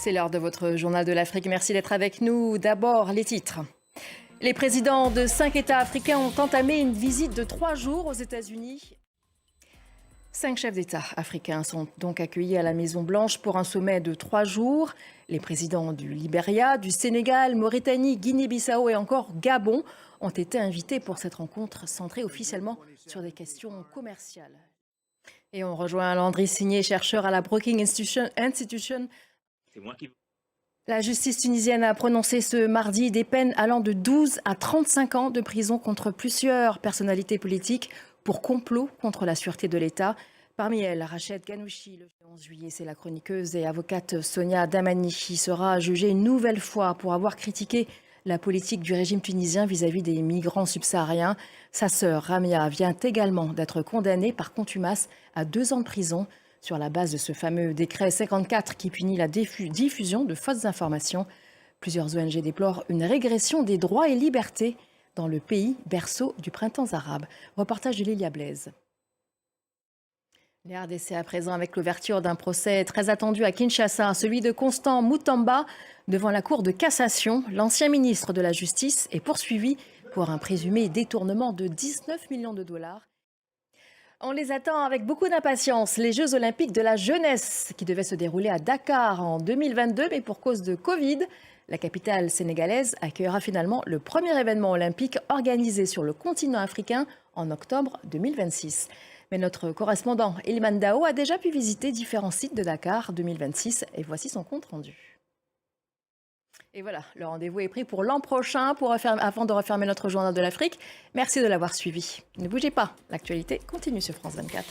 C'est l'heure de votre journal de l'Afrique. Merci d'être avec nous. D'abord, les titres. Les présidents de 5 États africains ont entamé une visite de 3 jours aux États-Unis. 5 chefs d'État africains sont donc accueillis à la Maison-Blanche pour un sommet de 3 jours. Les présidents du Libéria, du Sénégal, Mauritanie, Guinée-Bissau et encore Gabon ont été invités pour cette rencontre centrée officiellement sur des questions commerciales. Et on rejoint Landry Signé, chercheur à la Brookings Institution. La justice tunisienne a prononcé ce mardi des peines allant de 12 à 35 ans de prison contre plusieurs personnalités politiques pour complot contre la sûreté de l'État. Parmi elles, Rachid Ghannouchi, le 11 juillet, c'est la chroniqueuse et avocate Sonia Damani qui sera jugée une nouvelle fois pour avoir critiqué la politique du régime tunisien vis-à-vis des migrants subsahariens. Sa sœur Ramia vient également d'être condamnée par contumace à 2 ans de prison sur la base de ce fameux décret 54 qui punit la diffusion de fausses informations. Plusieurs ONG déplorent une régression des droits et libertés dans le pays berceau du printemps arabe. Reportage de Lilia Blaise. Les RDC à présent avec l'ouverture d'un procès très attendu à Kinshasa, celui de Constant Mutamba devant la Cour de cassation. L'ancien ministre de la Justice est poursuivi pour un présumé détournement de 19 millions de dollars. On les attend avec beaucoup d'impatience, les Jeux Olympiques de la jeunesse qui devaient se dérouler à Dakar en 2022, mais pour cause de Covid, la capitale sénégalaise accueillera finalement le premier événement olympique organisé sur le continent africain en octobre 2026. Mais notre correspondant Ilman Dao a déjà pu visiter différents sites de Dakar 2026 et voici son compte rendu. Et voilà, le rendez-vous est pris pour l'an prochain avant de refermer notre journal de l'Afrique. Merci de l'avoir suivi. Ne bougez pas, l'actualité continue sur France 24.